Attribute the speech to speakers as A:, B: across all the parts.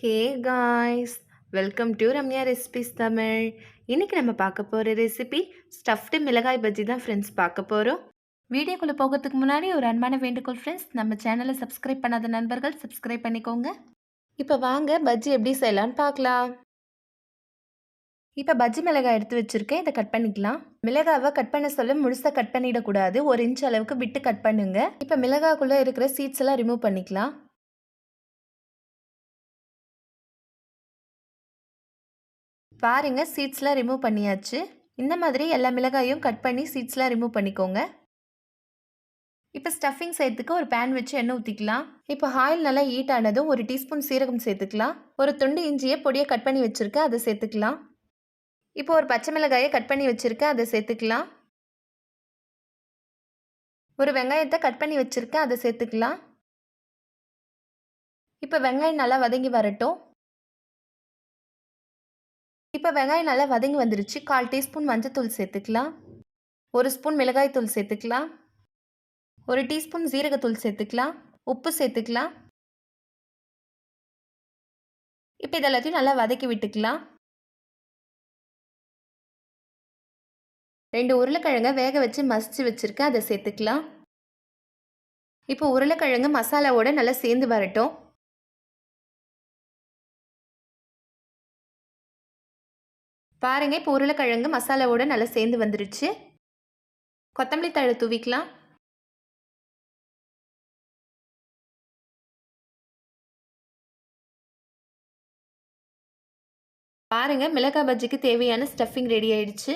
A: Hey guys, welcome to Ramya recipes Tamil. இன்றைக்கி நம்ம பார்க்க போகிற ரெசிபி ஸ்டஃப்டு மிளகாய் பஜ்ஜி தான் ஃப்ரெண்ட்ஸ் பார்க்க போகிறோம். வீடியோக்குள்ளே போகிறதுக்கு முன்னாடி ஒரு அன்பான வேண்டுகோள் ஃப்ரெண்ட்ஸ், நம்ம சேனலை சப்ஸ்கிரைப் பண்ணாத நண்பர்கள் சப்ஸ்கிரைப் பண்ணிக்கோங்க. இப்போ வாங்க பஜ்ஜி எப்படி செய்யலான்னு பார்க்கலாம். இப்போ பஜ்ஜி மிளகாய் எடுத்து வச்சுருக்கேன், இதை கட் பண்ணிக்கலாம். மிளகாவை கட் பண்ண சொல்ல முழுசாக கட் பண்ணிடக்கூடாது, 1 இன்ச் அளவுக்கு விட்டு கட் பண்ணுங்க. இப்போ மிளகாய்க்குள்ளே இருக்கிற சீட்ஸ் எல்லாம் ரிமூவ் பண்ணிக்கலாம். பாருங்க, சீட்ஸ்லாம் ரிமூவ் பண்ணியாச்சு. இந்த மாதிரி எல்லா மிளகாயும் கட் பண்ணி சீட்ஸ்லாம் ரிமூவ் பண்ணிக்கோங்க. இப்போ ஸ்டஃபிங் செய்யறதுக்கு ஒரு பேன் வச்சு எண்ணெய் ஊற்றிக்கலாம். இப்போ ஆயில் நல்லா ஹீட் ஆனதும் 1 டீஸ்பூன் சீரகம் சேர்த்துக்கலாம். ஒரு துண்டு இஞ்சியை பொடியை கட் பண்ணி வச்சுருக்கேன், அதை சேர்த்துக்கலாம். இப்போ ஒரு பச்சை மிளகாயை கட் பண்ணி வச்சுருக்கேன், அதை சேர்த்துக்கலாம். ஒரு வெங்காயத்தை கட் பண்ணி வச்சுருக்கேன், அதை சேர்த்துக்கலாம். இப்போ வெங்காயம் நல்லா வதங்கி வரட்டும். இப்போ வெங்காயம் நல்லா வதங்கி வந்துருச்சு. 1/4 டீஸ்பூன் மஞ்சத்தூள் சேர்த்துக்கலாம். 1 ஸ்பூன் மிளகாய் தூள் சேர்த்துக்கலாம். 1 டீஸ்பூன் ஜீரகத்தூள் சேர்த்துக்கலாம். உப்பு சேர்த்துக்கலாம். இப்போ இதெல்லாத்தையும் நல்லா வதக்கி விட்டுக்கலாம். 2 உருளைக்கிழங்கை வேக வச்சு மசிச்சு வச்சுருக்கேன், அதை சேர்த்துக்கலாம். இப்போ உருளைக்கிழங்கு மசாலாவோட நல்லா சேர்ந்து வரட்டும். பாருங்க, இப்போ உருளைக்கிழங்கு மசாலாவோட நல்லா சேர்ந்து வந்துருச்சு. கொத்தமல்லி தழை தூவிக்கலாம். பாருங்க, மிளகாய் பஜ்ஜிக்கு தேவையான ஸ்டஃபிங் ரெடி ஆயிடுச்சு.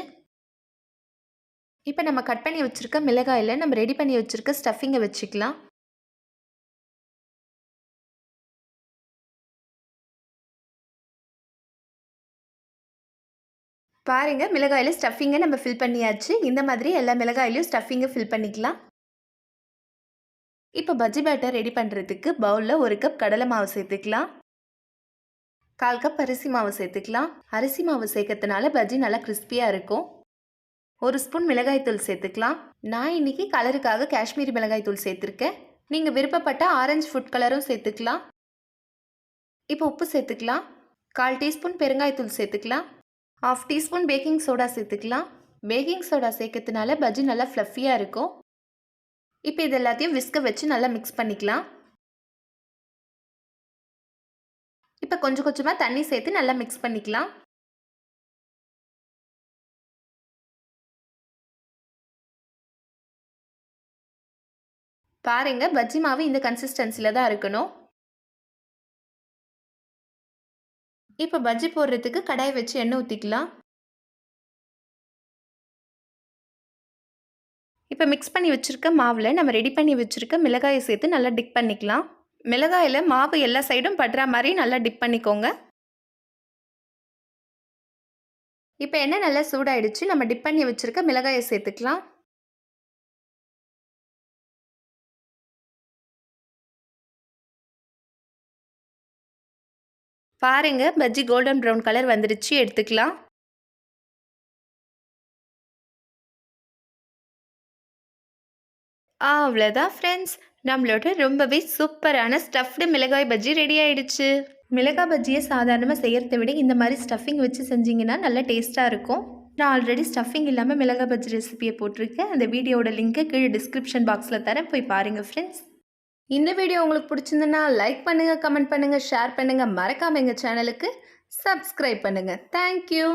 A: இப்போ நம்ம கட் பண்ணி வச்சிருக்க மிளகாயில் நம்ம ரெடி பண்ணி வச்சிருக்க ஸ்டஃபிங்கை வச்சுக்கலாம். பாருங்க, மிளகாயில் ஸ்டஃபிங்கை நம்ம ஃபில் பண்ணியாச்சு. இந்த மாதிரி எல்லா மிளகாயிலையும் ஸ்டஃபிங்கை ஃபில் பண்ணிக்கலாம். இப்போ பஜ்ஜி பேட்டர் ரெடி பண்ணுறதுக்கு பவுலில் 1 கப் கடலை மாவு சேர்த்துக்கலாம். 1/4 கப் அரிசி மாவு சேர்த்துக்கலாம். அரிசி மாவு சேர்க்கறதுனால பஜ்ஜி நல்லா கிறிஸ்பியாக இருக்கும். 1 ஸ்பூன் மிளகாய் தூள் சேர்த்துக்கலாம். நான் இன்னைக்கு கலருக்காக காஷ்மீரி மிளகாய் தூள் சேர்த்துருக்கேன். நீங்கள் விருப்பப்பட்ட ஆரஞ்சு ஃபுட் கலரும் சேர்த்துக்கலாம். இப்போ உப்பு சேர்த்துக்கலாம். 1/4 டீஸ்பூன் பெருங்காயத்தூள் சேர்த்துக்கலாம். 1/2 டீஸ்பூன் பேக்கிங் சோடா சேர்த்துக்கலாம். பேக்கிங் சோடா சேர்க்கறதுனால பஜ்ஜி நல்லா ஃப்ளஃபியாக இருக்கும். இப்போ இது எல்லாத்தையும் விஸ்க வச்சு நல்லா மிக்ஸ் பண்ணிக்கலாம். இப்போ கொஞ்சம் கொஞ்சமாக தண்ணி சேர்த்து நல்லா மிக்ஸ் பண்ணிக்கலாம். பாருங்க, பஜ்ஜி மாவு இந்த கன்சிஸ்டன்சியில் தான் இருக்கணும். இப்போ பஜ்ஜி போடுறதுக்கு கடாய் வச்சு எண்ணெய் ஊற்றிக்கலாம். இப்போ மிக்ஸ் பண்ணி வச்சுருக்க மாவில் நம்ம ரெடி பண்ணி வச்சுருக்க மிளகாயை சேர்த்து நல்லா டிப் பண்ணிக்கலாம். மிளகாயில் மாவு எல்லா சைடும் படுற மாதிரி நல்லா டிப் பண்ணிக்கோங்க. இப்போ எண்ணெய் நல்லா சூடாயிடுச்சு. நம்ம டிப் பண்ணி வச்சுருக்க மிளகாயை சேர்த்துக்கலாம். பாருங்க, பஜ்ஜி கோல்டன் ப்ரௌன் கலர் வந்துடுச்சு, எடுத்துக்கலாம். அவ்வளோதான் ஃப்ரெண்ட்ஸ், நம்மளோட ரொம்பவே சூப்பரான ஸ்டஃப்டு மிளகாய் பஜ்ஜி ரெடி ஆயிடுச்சு. மிளகாய் பஜ்ஜியை சாதாரணமாக செய்கிறத விட இந்த மாதிரி ஸ்டஃபிங் வச்சு செஞ்சிங்கன்னா நல்லா டேஸ்ட்டாக இருக்கும். நான் ஆல்ரெடி ஸ்டஃபிங் இல்லாமல் மிளகாய் பஜ்ஜி ரெசிபியை போட்டிருக்கேன். அந்த வீடியோட லிங்க்கை கீழே டிஸ்கிரிப்ஷன் பாக்ஸில் தரேன், போய் பாருங்கள் ஃப்ரெண்ட்ஸ். இந்த வீடியோ உங்களுக்கு பிடிச்சிருந்ததுன்னா லைக் பண்ணுங்கள், கமெண்ட் பண்ணுங்கள், ஷேர் பண்ணுங்கள். மறக்காமல் எங்கள் சேனலுக்கு சப்ஸ்கிரைப் பண்ணுங்கள். தேங்க்யூ.